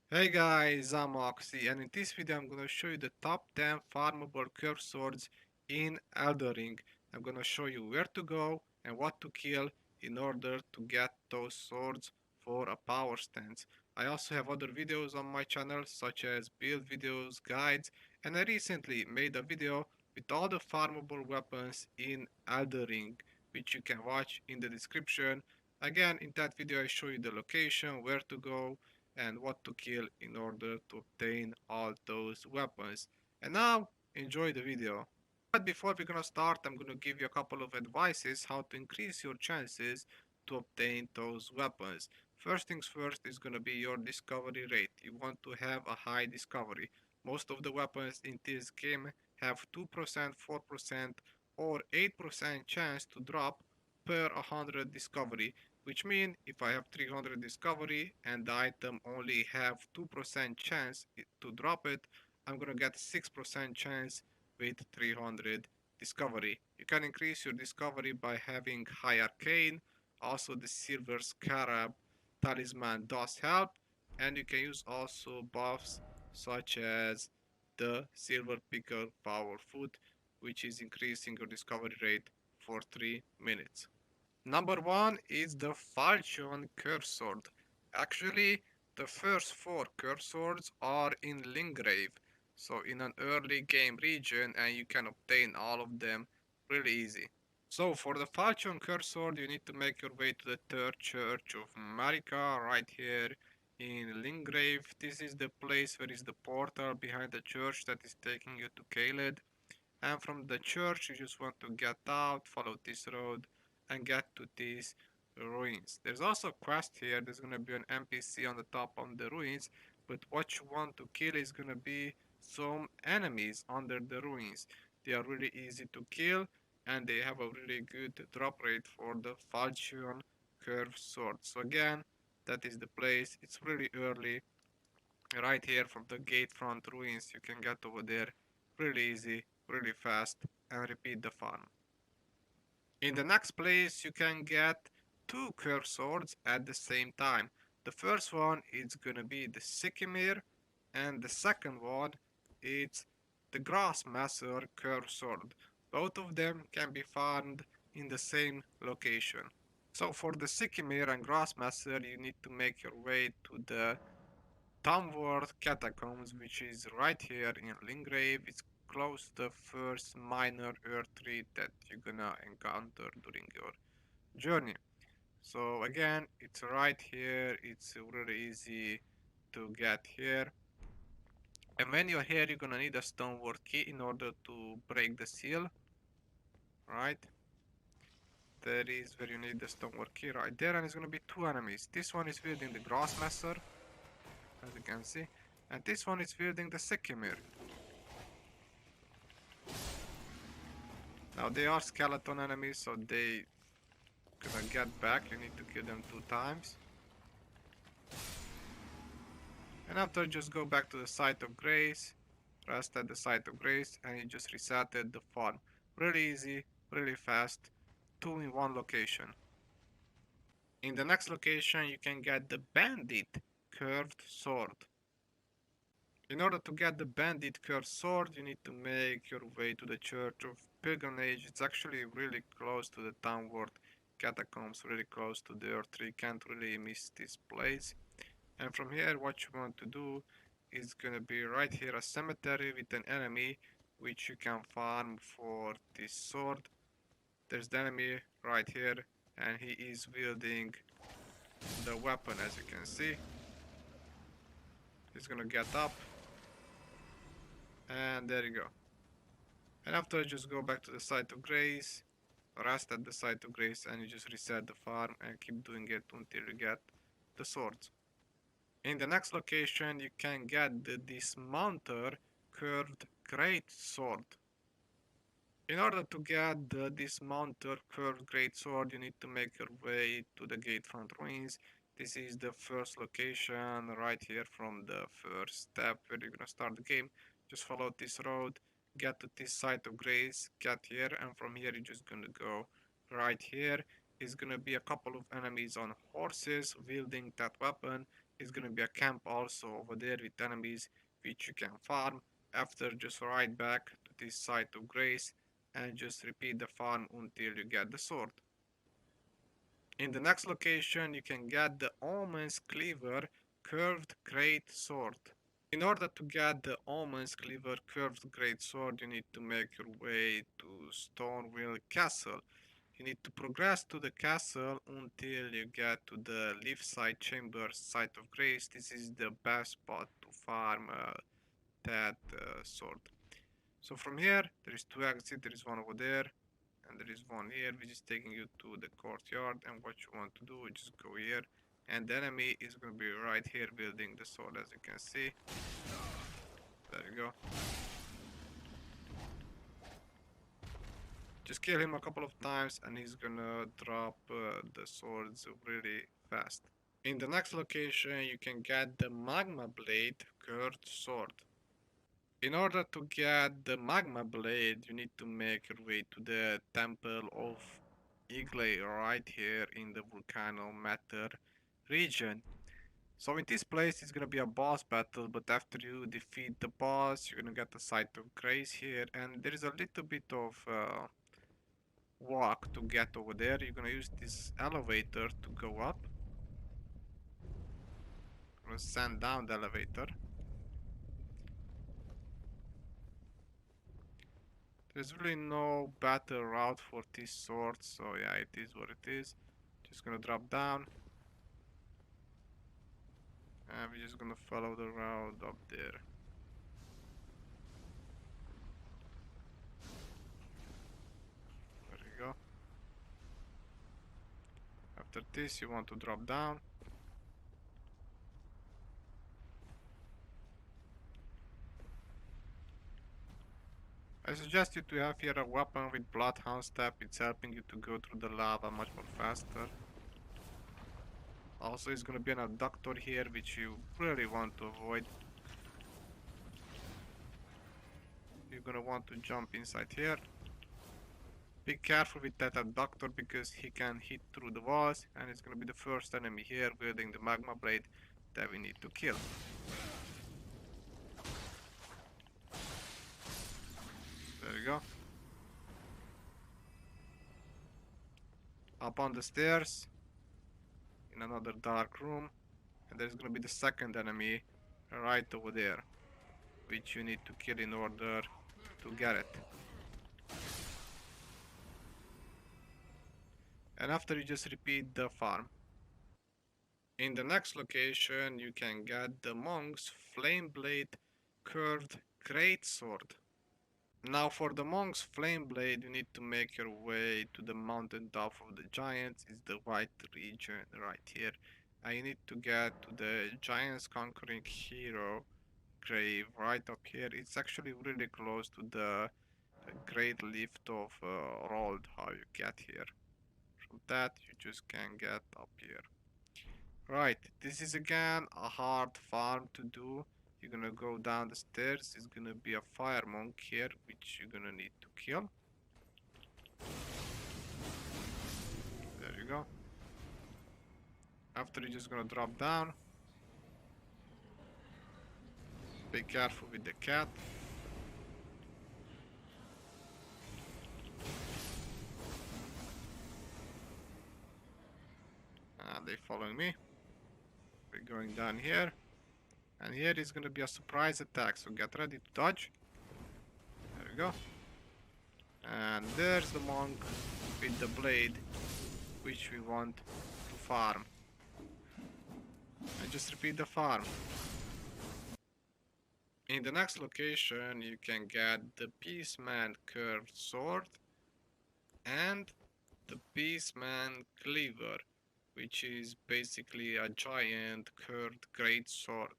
Hey guys, I'm Oxy, and in this video I'm gonna show you the top 10 farmable curve swords in Elden Ring. I'm gonna show you where to go and what to kill in order to get those swords for a power stance. I also have other videos on my channel such as build videos, guides, and I recently made a video with all the farmable weapons in Elden Ring, which you can watch in the description. Again, in that video I show you the location, where to go, and what to kill in order to obtain all those weapons. And now, enjoy the video. But before we're gonna start, I'm gonna give you a couple of advices how to increase your chances to obtain those weapons. First things first is gonna be your discovery rate. You want to have a high discovery. Most of the weapons in this game have 2%, 4%, or 8% chance to drop per 100 discovery, which means if I have 300 discovery and the item only have 2% chance to drop it, I'm gonna get 6% chance with 300 discovery. You can increase your discovery by having high arcane, also the silver scarab talisman does help, and you can use also buffs such as the silver pickle power food, which is increasing your discovery rate for 3 minutes. Number one is the Falchion Curse Sword. Actually, the first four curse swords are in Lingrave, so in an early game region, and you can obtain all of them really easy. So for the Falchion Curse Sword, you need to make your way to the third church of Marika, right here in Lingrave. This is the place where is the portal behind the church that is taking you to Caelid. And from the church, you just want to get out, follow this road, and get to these ruins. There's also a quest here. There's gonna be an NPC on the top of the ruins, but what you want to kill is gonna be some enemies under the ruins. They are really easy to kill, and they have a really good drop rate for the Falchion Curved Sword. So again, that is the place. It's really early. Right here from the gate front ruins, you can get over there really easy, really fast, and repeat the farm. In the next place, you can get two curved swords at the same time. The first one is gonna be the Sigmar, and the second one is the Grassmaster curved sword. Both of them can be found in the same location. So for the Sigmar and Grassmaster, you need to make your way to the Downward Catacombs, which is right here in Lingrave. It's close to the first minor earth tree that you're gonna encounter during your journey. So again, it's right here. It's really easy to get here. And when you're here, you're gonna need a stoneward key in order to break the seal. Right? That is where you need the stoneward key right there, and it's gonna be two enemies. This one is wielding the Grassmaster, as you can see, and this one is wielding the Sycamore. Now they are skeleton enemies, so they gonna get back. You need to kill them 2 times. And after, just go back to the site of grace, rest at the site of grace, and you just resetted the farm. Really easy, really fast, two in one location. In the next location, you can get the Bandit curved sword. In order to get the Bandit curved sword, you need to make your way to the Church of Pilgrimage. It's actually really close to the downward catacombs, really close to the Earth Tree. Can't really miss this place. And from here, what you want to do is gonna be right here a cemetery with an enemy, which you can farm for this sword. There's the enemy right here, and he is wielding the weapon, as you can see. He's gonna get up, and there you go. And after, just go back to the site of grace, rest at the site of grace, and you just reset the farm and keep doing it until you get the swords. In the next location, you can get the Dismounter curved great sword. In order to get the Dismounter curved great sword, you need to make your way to the Gatefront ruins. This is the first location right here from the first step where you're gonna start the game. Just follow this road, get to this site of grace, get here, and from here you're just gonna go right here. Is gonna be a couple of enemies on horses wielding that weapon. is gonna be a camp also over there with enemies which you can farm. After, just ride back to this site of grace and just repeat the farm until you get the sword. In the next location you can get the Almonds Cleaver curved great sword. In order to get the Almonds Cleaver curved great sword, you need to make your way to Stonewall Castle. You need to progress to the castle until you get to the Leaf Side Chamber Site of Grace. This is the best spot to farm that sword. So from here, there is two exits. There is one over there, and there is one here, which is taking you to the courtyard. And what you want to do is just go here, and the enemy is going to be right here building the sword, as you can see. There you go. Just kill him a couple of times and he's gonna drop the swords really fast. In the next location you can get the Magma Blade curved sword. In order to get the Magma Blade you need to make your way to the Temple of Igle right here in the Volcano Matter region. So in this place it's gonna be a boss battle, but after you defeat the boss you're gonna get the Site of Grace here, and there is a little bit of walk to get over there. You're gonna use this elevator to go up. I'm gonna send down the elevator. There's really no better route for this sword, so yeah, it is what it is. Just gonna drop down. And we're just gonna follow the route up there. There you go. After this, you want to drop down. I suggest you to have here a weapon with Bloodhound Step. It's helping you to go through the lava much more faster. Also, it's gonna be an abductor here, which you really want to avoid. You're gonna want to jump inside here. Be careful with that abductor because he can hit through the walls, and it's gonna be the first enemy here wielding the Magma Blade that we need to kill. There you go. Up on the stairs, in another dark room, and there's gonna be the second enemy right over there, which you need to kill in order to get it. And after you just repeat the farm. In the next location you can get the Monk's Flame Blade curved greatsword. Now for the Monk's Flame Blade you need to make your way to the mountain top of the giants. It's the white region right here. And you need to get to the Giants Conquering Hero grave right up here. It's actually really close to the Great Lift of Rold, how you get here. From that you just can get up here. Right, this is again a hard farm to do. You're gonna go down the stairs. There's gonna be a fire monk here, which you're gonna need to kill. There you go. After you're just gonna drop down. Be careful with the cat. They're following me. We're going down here. And here is gonna be a surprise attack, so get ready to dodge. There we go. And there's the monk with the blade, which we want to farm. And just repeat the farm. In the next location you can get the Beastman curved sword and the Beastman Cleaver, which is basically a giant curved great sword.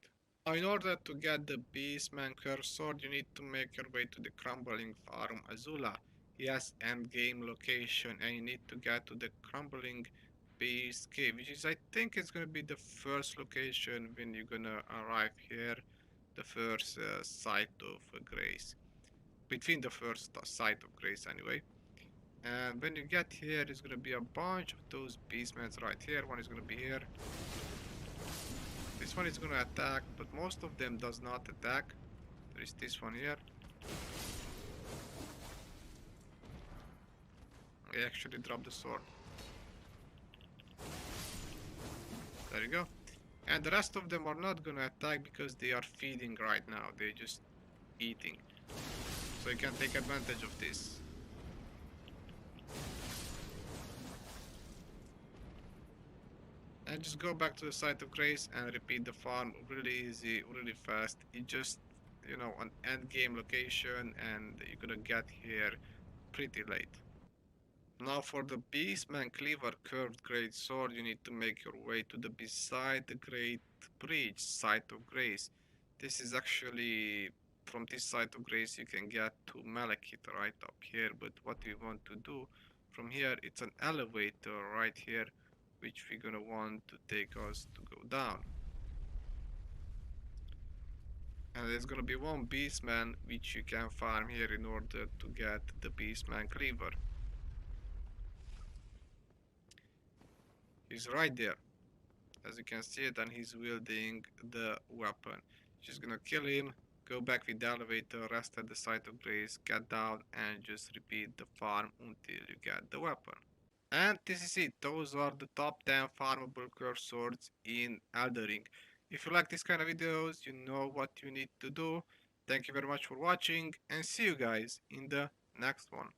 Now in order to get the Beastman curved sword you need to make your way to the Crumbling Farm Azula. Yes, endgame location, and you need to get to the Crumbling Beast Cave, which is, I think it's gonna be the first location when you're gonna arrive here. The first site of grace, between the first site of grace anyway. And when you get here there's gonna be a bunch of those beastmen right here. One is gonna be here. They This one is gonna attack, but most of them does not attack. There is this one here. I actually dropped the sword. There you go. And the rest of them are not gonna attack because they are feeding right now. They're just eating. So you can take advantage of this. And just go back to the site of grace and repeat the farm really easy, really fast. It just, you know, an end game location and you're gonna get here pretty late. Now for the Beastman Cleaver curved great sword, you need to make your way to the beside the great bridge, site of grace. This is actually from this site of grace you can get to Malekith right up here, but what we want to do from here, it's an elevator right here which we're gonna want to take us to go down. And there's gonna be one Beastman which you can farm here in order to get the Beastman Cleaver. He's right there, as you can see it, and he's wielding the weapon. Just gonna kill him, go back with the elevator, rest at the site of grace, get down, and just repeat the farm until you get the weapon. And this is it. Those are the top 10 farmable curse swords in Elden Ring. If you like this kind of videos, you know what you need to do. Thank you very much for watching, and see you guys in the next one.